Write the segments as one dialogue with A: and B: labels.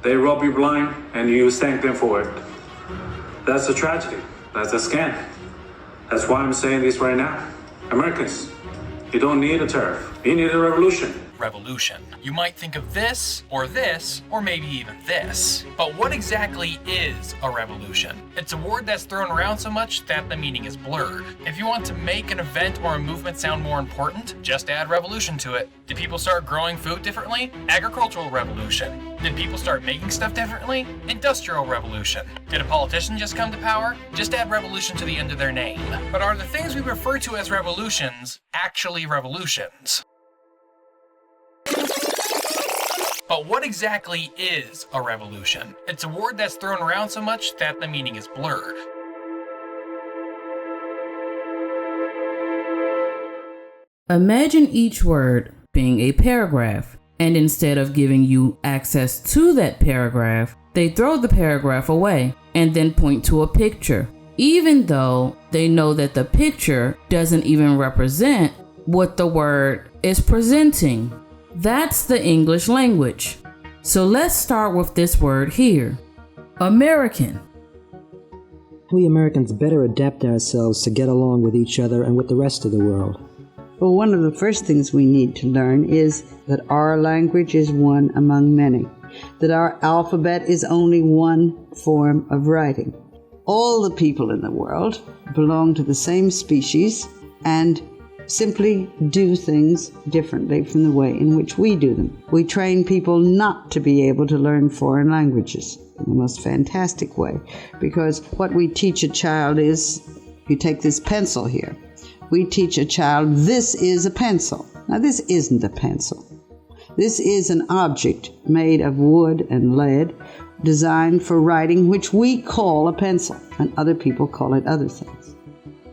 A: They rob you blind and you thank them for it. That's a tragedy. That's a scam. That's why I'm saying this right now. Americans, you don't need a tariff. You need a revolution.
B: Revolution. You might think of this, or maybe even this. But what exactly is a revolution? It's a word that's thrown around so much that the meaning is blurred. If you want to make an event or a movement sound more important, just add revolution to it. Did people start growing food differently? Agricultural revolution. Did people start making stuff differently? Industrial revolution. Did a politician just come to power? Just add revolution to the end of their name. But are the things we refer to as revolutions actually revolutions? But what exactly is a revolution? It's a word that's thrown around so much that the meaning is blurred.
C: Imagine each word being a paragraph, and instead of giving you access to that paragraph, they throw the paragraph away and then point to a picture, even though they know that the picture doesn't even represent what the word is presenting. That's the English language. So let's start with this word here, American.
D: We Americans better adapt ourselves to get along with each other and with the rest of the world.
E: Well, one of the first things we need to learn is that our language is one among many, that our alphabet is only one form of writing. All the people in the world belong to the same species and simply do things differently from the way in which we do them. We train people not to be able to learn foreign languages in the most fantastic way, because what we teach a child is, you take this pencil here. We teach a child this is a pencil. Now this isn't a pencil. This is an object made of wood and lead designed for writing, which we call a pencil, and other people call it other things.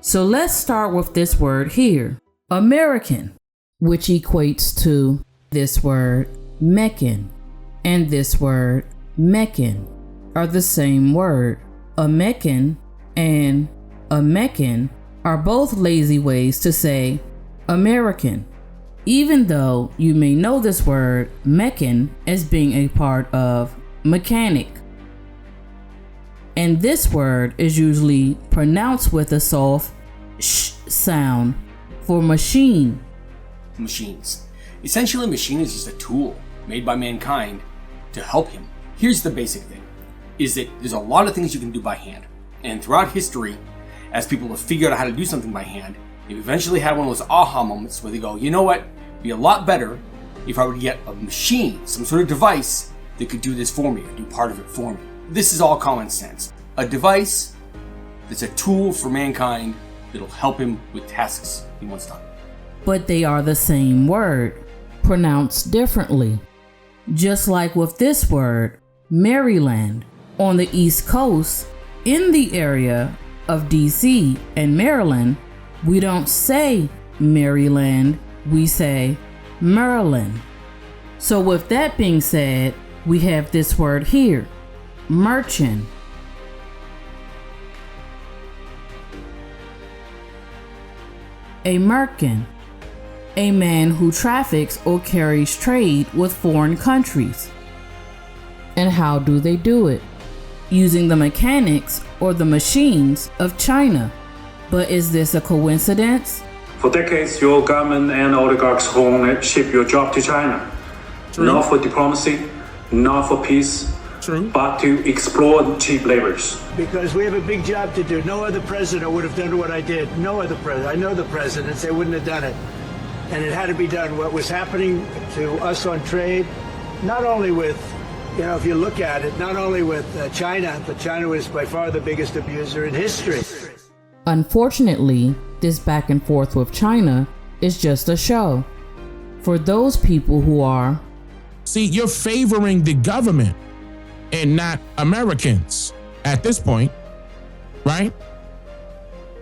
C: So let's start with this word here, American, which equates to this word Meccan and this word Meccan are the same word. A Meccan and a Meccan are both lazy ways to say American, even though you may know this word Meccan as being a part of mechanic. And this word is usually pronounced with a soft sh sound for machine.
F: Machines. Essentially, a machine is just a tool made by mankind to help him. Here's the basic thing, is that there's a lot of things you can do by hand. And throughout history, as people have figured out how to do something by hand, they've eventually had one of those aha moments where they go, you know what, it'd be a lot better if I were to get a machine, some sort of device that could do this for me or do part of it for me. This is all common sense. A device that's a tool for mankind that'll help him with tasks he wants done.
C: But they are the same word, pronounced differently. Just like with this word, Maryland, on the East Coast, in the area of DC and Maryland, we don't say Maryland, we say Maryland. So with that being said, we have this word here, merchant. A merchant, a man who traffics or carries trade with foreign countries. And how do they do it? Using the mechanics or the machines of China. But is this a coincidence?
A: For decades, your government and oligarchs ship your job to China.
G: True.
A: Not for diplomacy, not for peace,
G: True.
A: but to exploit cheap laborers.
H: Because we have a big job to do. No other president would have done what I did. No other president. I know the presidents, they wouldn't have done it. And it had to be done. What was happening to us on trade, not only with, if you look at it, not only with China, but China was by far the biggest abuser in history.
C: Unfortunately, this back and forth with China is just a show. For those people who are...
G: See, you're favoring the government and not Americans at this point, right?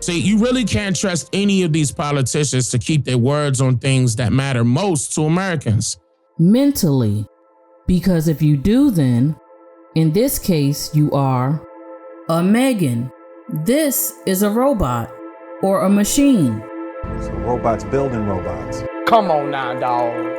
G: See, you really can't trust any of these politicians to keep their words on things that matter most to Americans.
C: Mentally. Because if you do, then, in this case, you are a Megan. This is a robot or a machine.
I: So robots building robots.
J: Come on now, dog.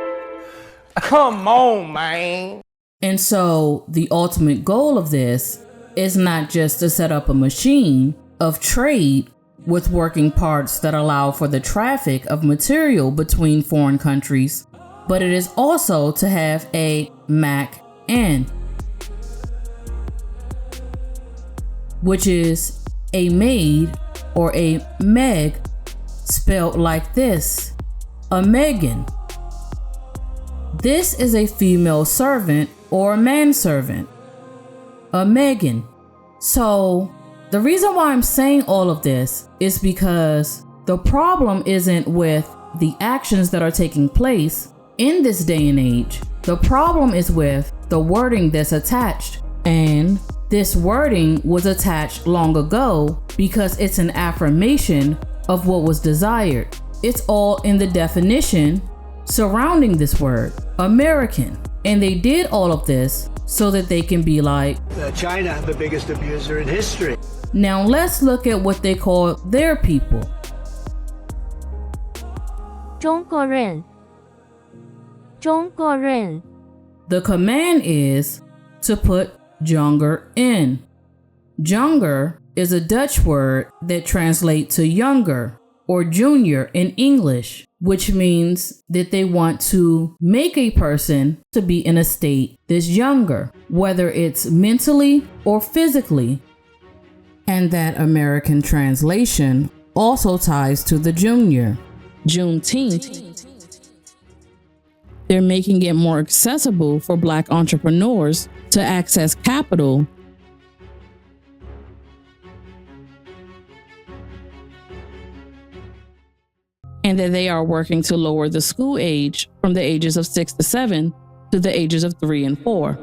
J: Come on, man.
C: And so the ultimate goal of this is not just to set up a machine of trade with working parts that allow for the traffic of material between foreign countries, but it is also to have a MAC-N, which is a maid or a Meg spelled like this, a Megan. This is a female servant or a manservant, a Megan. So the reason why I'm saying all of this is because the problem isn't with the actions that are taking place in this day and age. The problem is with the wording that's attached. And this wording was attached long ago because it's an affirmation of what was desired. It's all in the definition surrounding this word, American. And they did all of this so that they can be like
H: China, the biggest abuser in history.
C: Now let's look at what they call their people.
J: 中国人，中国人。
C: The command is to put jonger in. Jonger is a Dutch word that translates to younger or junior in English, which means that they want to make a person to be in a state that's younger, whether it's mentally or physically. And that American translation also ties to the junior. Juneteenth. They're making it more accessible for Black entrepreneurs to access capital. And that they are working to lower the school age from the ages of 6 to 7 to the ages of 3 and 4.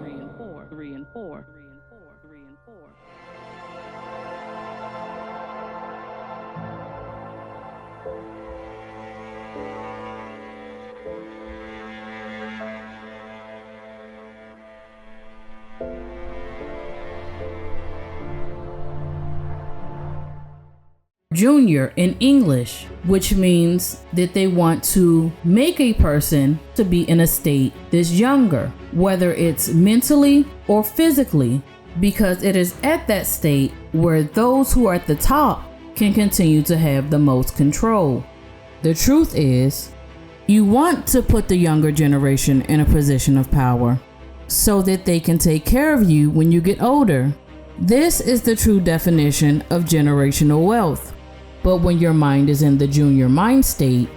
C: Junior in English, which means that they want to make a person to be in a state that's younger, whether it's mentally or physically, because it is at that state where those who are at the top can continue to have the most control. The truth is, you want to put the younger generation in a position of power so that they can take care of you when you get older. This is the true definition of generational wealth. But when your mind is in the junior mind state,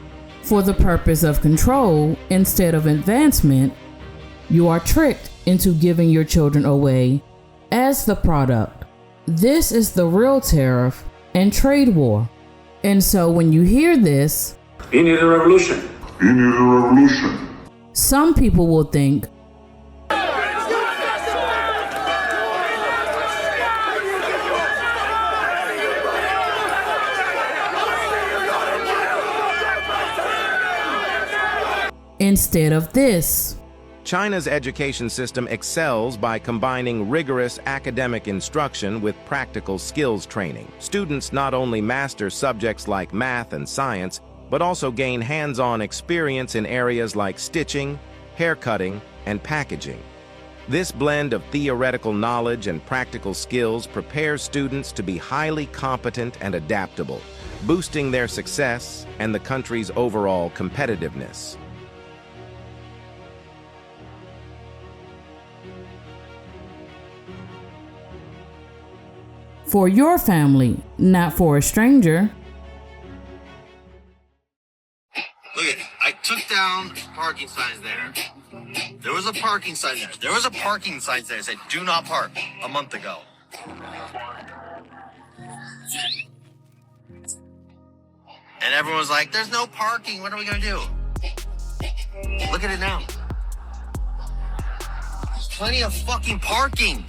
C: for the purpose of control instead of advancement, you are tricked into giving your children away as the product. This is the real tariff and trade war. And so when you hear this,
A: You need a revolution. You need a revolution.
C: some people will think, instead of this.
K: China's education system excels by combining rigorous academic instruction with practical skills training. Students not only master subjects like math and science, but also gain hands-on experience in areas like stitching, haircutting, and packaging. This blend of theoretical knowledge and practical skills prepares students to be highly competent and adaptable, boosting their success and the country's overall competitiveness.
C: For your family, not for a stranger.
L: Look at, I took down parking signs there. There was a parking sign there. There was a parking sign there that said, do not park, a month ago. And everyone was like, there's no parking, what are we gonna do? Look at it now. There's plenty of fucking parking.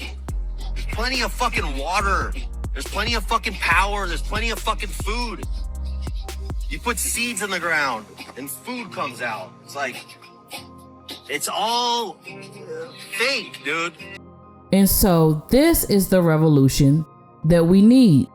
L: There's plenty of fucking water. There's plenty of fucking power. There's plenty of fucking food. You put seeds in the ground and food comes out. It's like, it's all fake, dude.
C: And so this is the revolution that we need.